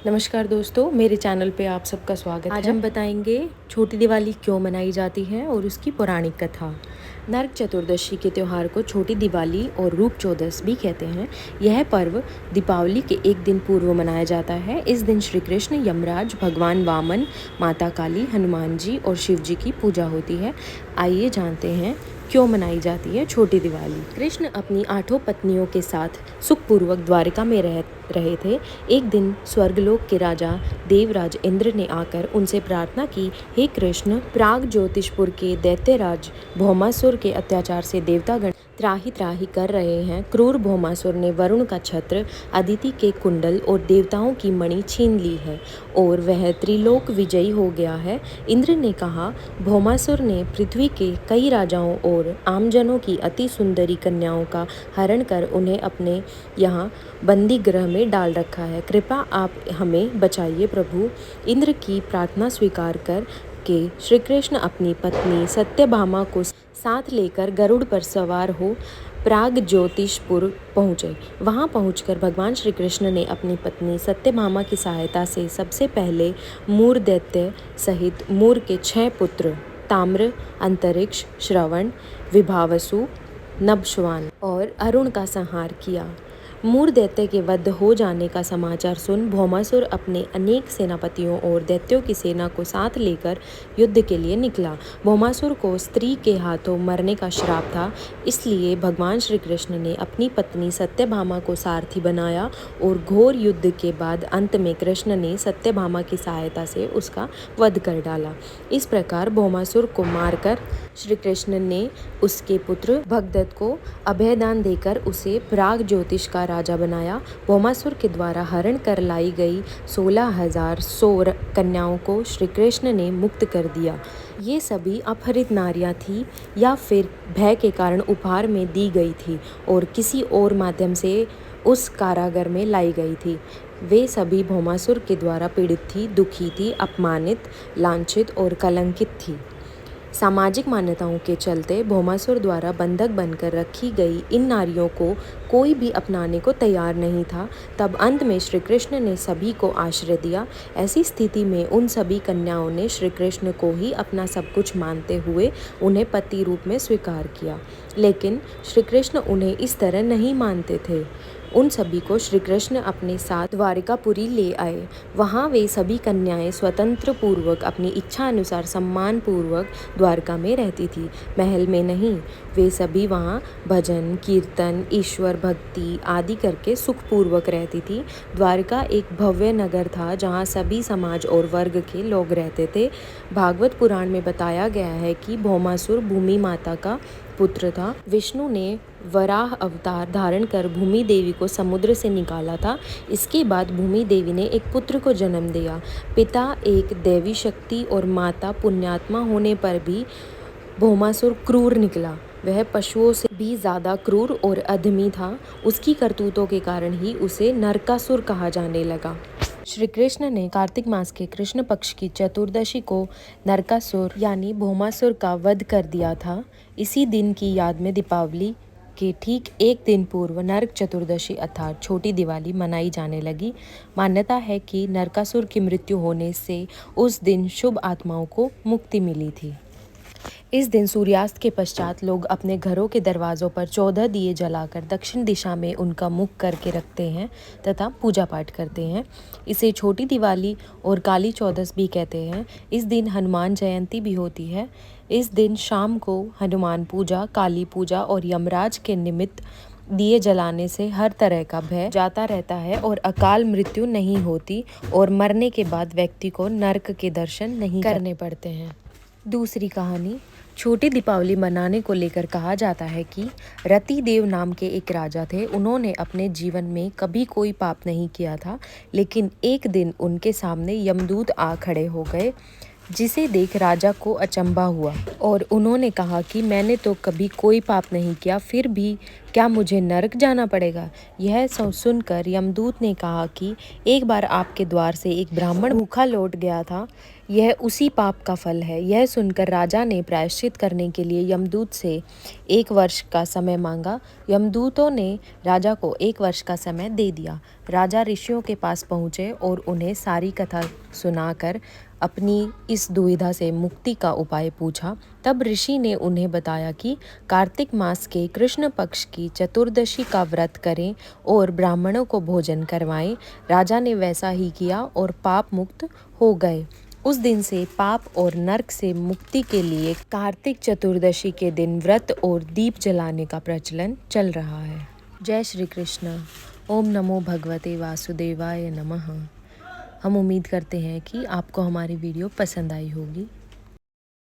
नमस्कार दोस्तों, मेरे चैनल पे आप सबका स्वागत है। आज हम बताएंगे छोटी दिवाली क्यों मनाई जाती है और उसकी पौराणिक कथा। नरक चतुर्दशी के त्यौहार को छोटी दिवाली और रूप चौदस भी कहते हैं। यह पर्व दीपावली के एक दिन पूर्व मनाया जाता है। इस दिन श्री कृष्ण, यमराज, भगवान वामन, माता काली, हनुमान जी और शिव जी की पूजा होती है। आइए जानते हैं क्यों मनाई जाती है छोटी दिवाली। कृष्ण अपनी 8 पत्नियों के साथ सुखपूर्वक द्वारिका में रहे थे। एक दिन स्वर्गलोक के राजा देवराज इंद्र ने आकर उनसे प्रार्थना की, हे कृष्ण, प्राग ज्योतिषपुर के दैत्यराज भौमासुर के अत्याचार से देवतागण त्राही त्राही कर रहे हैं। क्रूर भौमासुर ने वरुण का छत्र, अदिति के कुंडल और देवताओं की मणि छीन ली है और वह त्रिलोक विजयी हो गया है। इंद्र ने कहा, भौमासुर ने पृथ्वी के कई राजाओं और आमजनों की अति सुंदरी कन्याओं का हरण कर उन्हें अपने यहाँ बंदी गृह में डाल रखा है। कृपा आप हमें बचाइए प्रभु। इंद्र की प्रार्थना स्वीकार कर के श्री कृष्ण अपनी पत्नी सत्यभामा को साथ लेकर गरुड़ पर सवार हो प्राग ज्योतिषपुर पहुँचे। वहाँ पहुँचकर भगवान श्री कृष्ण ने अपनी पत्नी सत्यभामा की सहायता से सबसे पहले मूर दैत्य सहित मूर के 6 पुत्र ताम्र, अंतरिक्ष, श्रवण, विभावसु, नभश्वान और अरुण का संहार किया। मूर दैत्य के वध हो जाने का समाचार सुन भौमासुर अपने अनेक सेनापतियों और दैत्यों की सेना को साथ लेकर युद्ध के लिए निकला। भौमासुर को स्त्री के हाथों मरने का श्राप था, इसलिए भगवान श्री कृष्ण ने अपनी पत्नी सत्यभामा को सारथी बनाया और घोर युद्ध के बाद अंत में कृष्ण ने सत्यभामा की सहायता से उसका वध कर डाला। इस प्रकार भौमासुर को मारकर श्री कृष्ण ने उसके पुत्र भगदत्त को अभयदान देकर उसे प्राग ज्योतिष का राजा बनाया। भौमासुर के द्वारा हरण कर लाई गई 16,000 सौर कन्याओं को श्री कृष्ण ने मुक्त कर दिया। ये सभी अपहरित नारियां थीं या फिर भय के कारण उपहार में दी गई थी और किसी और माध्यम से उस कारागार में लाई गई थी। वे सभी भौमासुर के द्वारा पीड़ित थी, दुखी थी, अपमानित, लांछित और कलंकित थी। सामाजिक मान्यताओं के चलते भौमासुर द्वारा बंधक बनकर रखी गई इन नारियों को कोई भी अपनाने को तैयार नहीं था। तब अंत में श्री कृष्ण ने सभी को आश्रय दिया। ऐसी स्थिति में उन सभी कन्याओं ने श्री कृष्ण को ही अपना सब कुछ मानते हुए उन्हें पति रूप में स्वीकार किया। लेकिन श्री कृष्ण उन्हें इस तरह नहीं मानते थे। उन सभी को श्री कृष्ण अपने साथ द्वारिकापुरी ले आए। वहाँ वे सभी कन्याएं स्वतंत्र पूर्वक अपनी इच्छा अनुसार सम्मान पूर्वक द्वारका में रहती थी, महल में नहीं। वे सभी वहाँ भजन, कीर्तन, ईश्वर भक्ति आदि करके सुखपूर्वक रहती थी। द्वारका एक भव्य नगर था जहाँ सभी समाज और वर्ग के लोग रहते थे। भागवत पुराण में बताया गया है कि भौमासुर भूमि माता का पुत्र था। विष्णु ने वराह अवतार धारण कर भूमि देवी को समुद्र से निकाला था। इसके बाद भूमि देवी ने एक पुत्र को जन्म दिया। पिता एक दैवी शक्ति और माता पुण्यात्मा होने पर भी भौमासुर क्रूर निकला। वह पशुओं से भी ज़्यादा क्रूर और अधमी था। उसकी करतूतों के कारण ही उसे नरकासुर कहा जाने लगा। श्री कृष्ण ने कार्तिक मास के कृष्ण पक्ष की चतुर्दशी को नरकासुर यानी भौमासुर का वध कर दिया था। इसी दिन की याद में दीपावली के ठीक एक दिन पूर्व नरक चतुर्दशी अर्थात छोटी दिवाली मनाई जाने लगी। मान्यता है कि नरकासुर की मृत्यु होने से उस दिन शुभ आत्माओं को मुक्ति मिली थी। इस दिन सूर्यास्त के पश्चात लोग अपने घरों के दरवाज़ों पर 14 दिए जलाकर दक्षिण दिशा में उनका मुख करके रखते हैं तथा पूजा पाठ करते हैं। इसे छोटी दिवाली और काली चौदस भी कहते हैं। इस दिन हनुमान जयंती भी होती है। इस दिन शाम को हनुमान पूजा, काली पूजा और यमराज के निमित्त दिए जलाने से हर तरह का भय जाता रहता है और अकाल मृत्यु नहीं होती और मरने के बाद व्यक्ति को नरक के दर्शन नहीं करने पड़ते हैं। दूसरी कहानी, छोटी दीपावली मनाने को लेकर कहा जाता है कि रति देव नाम के एक राजा थे। उन्होंने अपने जीवन में कभी कोई पाप नहीं किया था, लेकिन एक दिन उनके सामने यमदूत आ खड़े हो गए, जिसे देख राजा को अचंभा हुआ और उन्होंने कहा कि मैंने तो कभी कोई पाप नहीं किया, फिर भी क्या मुझे नरक जाना पड़ेगा? यह सुनकर यमदूत ने कहा कि एक बार आपके द्वार से एक ब्राह्मण भूखा लौट गया था, यह उसी पाप का फल है। यह सुनकर राजा ने प्रायश्चित करने के लिए यमदूत से 1 वर्ष का समय मांगा। यमदूतों ने राजा को 1 वर्ष का समय दे दिया। राजा ऋषियों के पास पहुँचे और उन्हें सारी कथा सुनाकर अपनी इस दुविधा से मुक्ति का उपाय पूछा। तब ऋषि ने उन्हें बताया कि कार्तिक मास के कृष्ण पक्ष की चतुर्दशी का व्रत करें और ब्राह्मणों को भोजन करवाएं। राजा ने वैसा ही किया और पाप मुक्त हो गए। उस दिन से पाप और नरक से मुक्ति के लिए कार्तिक चतुर्दशी के दिन व्रत और दीप जलाने का प्रचलन चल रहा है। जय श्री कृष्ण। ओम नमो भगवते वासुदेवाय नमः। हम उम्मीद करते हैं कि आपको हमारी वीडियो पसंद आई होगी।